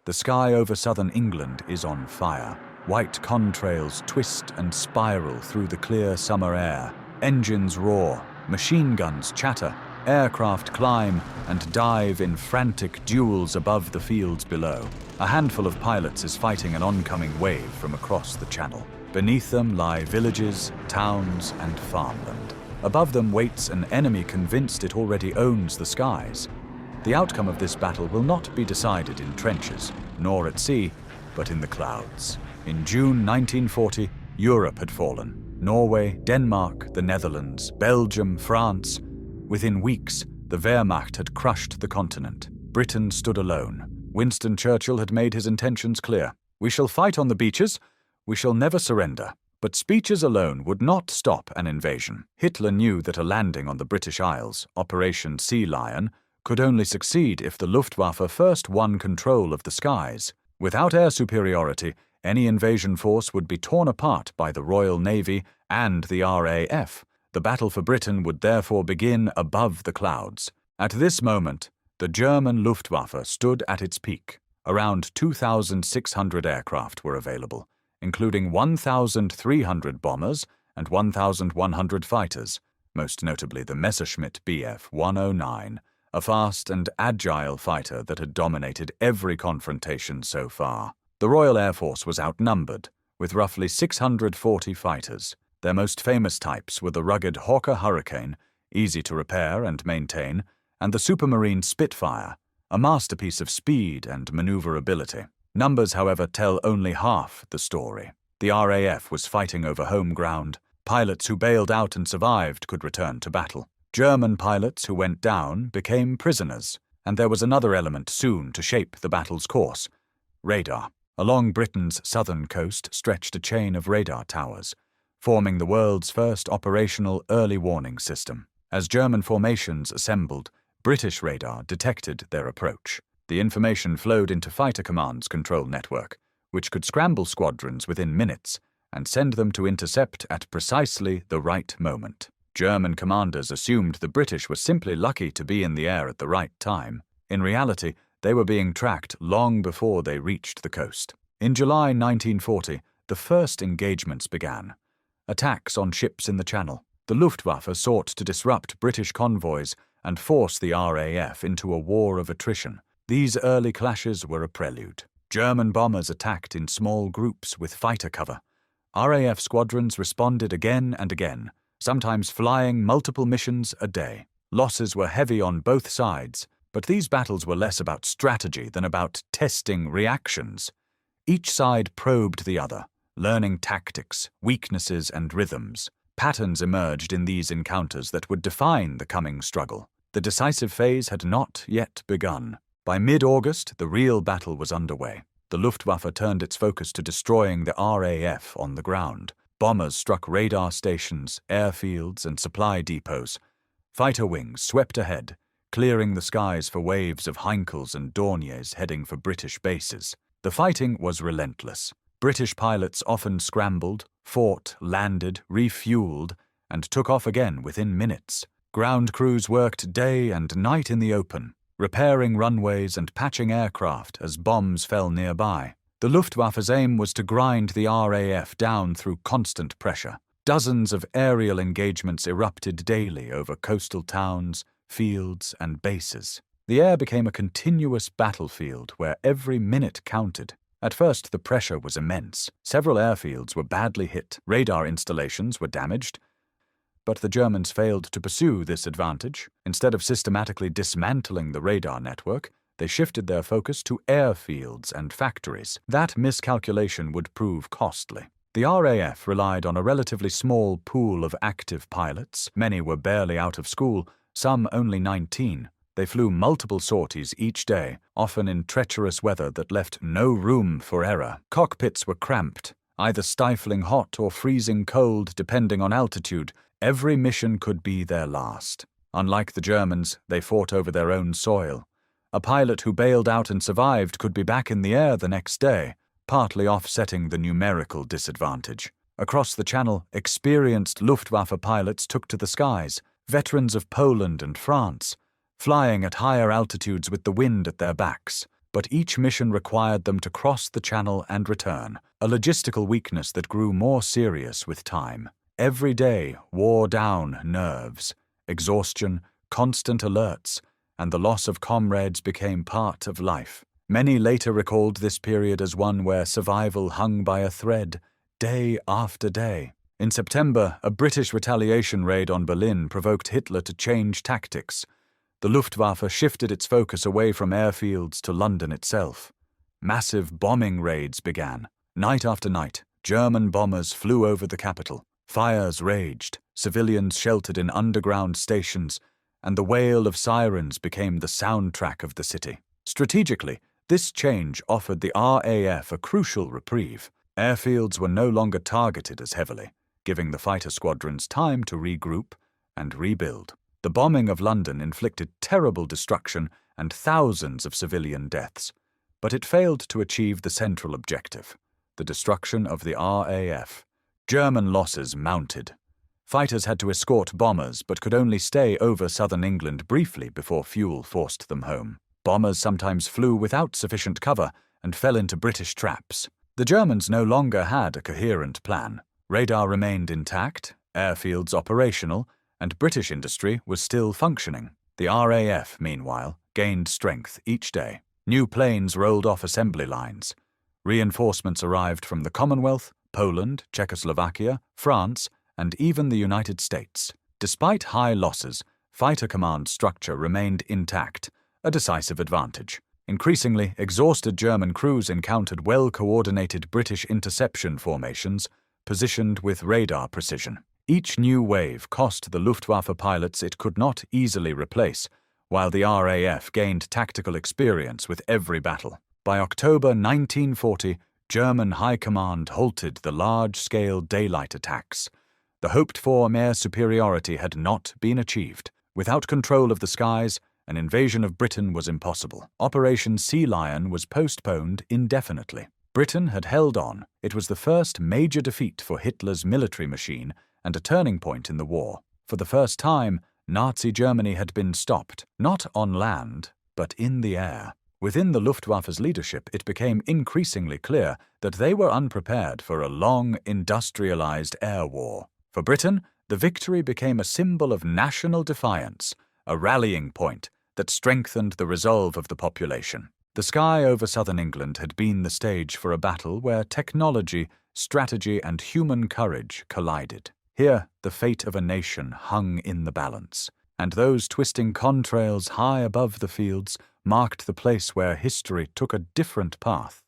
The sky over southern England is on fire. White contrails twist and spiral through the clear summer air. Engines roar, machine guns chatter, aircraft climb and dive in frantic duels above the fields below. A handful of pilots is fighting an oncoming wave from across the channel. Beneath them lie villages, towns, and farmland. Above them waits an enemy convinced it already owns the skies. The outcome of this battle will not be decided in trenches, nor at sea, but in the clouds. In June 1940, Europe had fallen. Norway, Denmark, the Netherlands, Belgium, France. Within weeks, the Wehrmacht had crushed the continent. Britain stood alone. Winston Churchill had made his intentions clear. "We shall fight on the beaches. We shall never surrender." But speeches alone would not stop an invasion. Hitler knew that a landing on the British Isles, Operation Sea Lion, could only succeed if the Luftwaffe first won control of the skies. Without air superiority, any invasion force would be torn apart by the Royal Navy and the RAF. The battle for Britain would therefore begin above the clouds. At this moment, the German Luftwaffe stood at its peak. Around 2,600 aircraft were available, including 1,300 bombers and 1,100 fighters, most notably the Messerschmitt Bf 109, a fast and agile fighter that had dominated every confrontation so far. The Royal Air Force was outnumbered, with roughly 640 fighters. Their most famous types were the rugged Hawker Hurricane, easy to repair and maintain, and the Supermarine Spitfire, a masterpiece of speed and maneuverability. Numbers, however, tell only half the story. The RAF was fighting over home ground. Pilots who bailed out and survived could return to battle. German pilots who went down became prisoners, and there was another element soon to shape the battle's course: radar. Along Britain's southern coast stretched a chain of radar towers, forming the world's first operational early warning system. As German formations assembled, British radar detected their approach. The information flowed into Fighter Command's control network, which could scramble squadrons within minutes and send them to intercept at precisely the right moment. German commanders assumed the British were simply lucky to be in the air at the right time. In reality, they were being tracked long before they reached the coast. In July 1940, the first engagements began. Attacks on ships in the Channel. The Luftwaffe sought to disrupt British convoys and force the RAF into a war of attrition. These early clashes were a prelude. German bombers attacked in small groups with fighter cover. RAF squadrons responded again and again, sometimes flying multiple missions a day. Losses were heavy on both sides, but these battles were less about strategy than about testing reactions. Each side probed the other, learning tactics, weaknesses, and rhythms. Patterns emerged in these encounters that would define the coming struggle. The decisive phase had not yet begun. By mid-August, the real battle was underway. The Luftwaffe turned its focus to destroying the RAF on the ground. Bombers struck radar stations, airfields, and supply depots. Fighter wings swept ahead, clearing the skies for waves of Heinkels and Dorniers heading for British bases. The fighting was relentless. British pilots often scrambled, fought, landed, refueled, and took off again within minutes. Ground crews worked day and night in the open, repairing runways and patching aircraft as bombs fell nearby. The Luftwaffe's aim was to grind the RAF down through constant pressure. Dozens of aerial engagements erupted daily over coastal towns, fields, and bases. The air became a continuous battlefield where every minute counted. At first, the pressure was immense. Several airfields were badly hit. Radar installations were damaged. But the Germans failed to pursue this advantage. Instead of systematically dismantling the radar network, they shifted their focus to airfields and factories. That miscalculation would prove costly. The RAF relied on a relatively small pool of active pilots. Many were barely out of school, some only 19. They flew multiple sorties each day, often in treacherous weather that left no room for error. Cockpits were cramped, either stifling hot or freezing cold depending on altitude. Every mission could be their last. Unlike the Germans, they fought over their own soil. A pilot who bailed out and survived could be back in the air the next day, partly offsetting the numerical disadvantage. Across the Channel, experienced Luftwaffe pilots took to the skies, veterans of Poland and France, flying at higher altitudes with the wind at their backs. but each mission required them to cross the channel and return, a logistical weakness that grew more serious with time. Every day wore down nerves, exhaustion, constant alerts, and the loss of comrades became part of life. Many later recalled this period as one where survival hung by a thread, day after day. In September, a British retaliation raid on Berlin provoked Hitler to change tactics. The Luftwaffe shifted its focus away from airfields to London itself. Massive bombing raids began. Night after night, German bombers flew over the capital. Fires raged, civilians sheltered in underground stations, and the wail of sirens became the soundtrack of the city. Strategically, this change offered the RAF a crucial reprieve. Airfields were no longer targeted as heavily, giving the fighter squadrons time to regroup and rebuild. The bombing of London inflicted terrible destruction and thousands of civilian deaths, but it failed to achieve the central objective, the destruction of the RAF. German losses mounted. Fighters had to escort bombers but could only stay over southern England briefly before fuel forced them home. Bombers sometimes flew without sufficient cover and fell into British traps. The Germans no longer had a coherent plan. Radar remained intact, airfields operational, and British industry was still functioning. The RAF, meanwhile, gained strength each day. New planes rolled off assembly lines. Reinforcements arrived from the Commonwealth, Poland, Czechoslovakia, France, and even the United States. Despite high losses, fighter command structure remained intact, a decisive advantage. Increasingly, exhausted German crews encountered well-coordinated British interception formations, positioned with radar precision. Each new wave cost the Luftwaffe pilots it could not easily replace, while the RAF gained tactical experience with every battle. By October 1940, German High Command halted the large-scale daylight attacks. The hoped-for air superiority had not been achieved. Without control of the skies, an invasion of Britain was impossible. Operation Sea Lion was postponed indefinitely. Britain had held on. It was the first major defeat for Hitler's military machine and a turning point in the war. For the first time, Nazi Germany had been stopped, not on land, but in the air. Within the Luftwaffe's leadership, it became increasingly clear that they were unprepared for a long, industrialized air war. For Britain, the victory became a symbol of national defiance, a rallying point that strengthened the resolve of the population. The sky over southern England had been the stage for a battle where technology, strategy, and human courage collided. Here, the fate of a nation hung in the balance, and those twisting contrails high above the fields marked the place where history took a different path.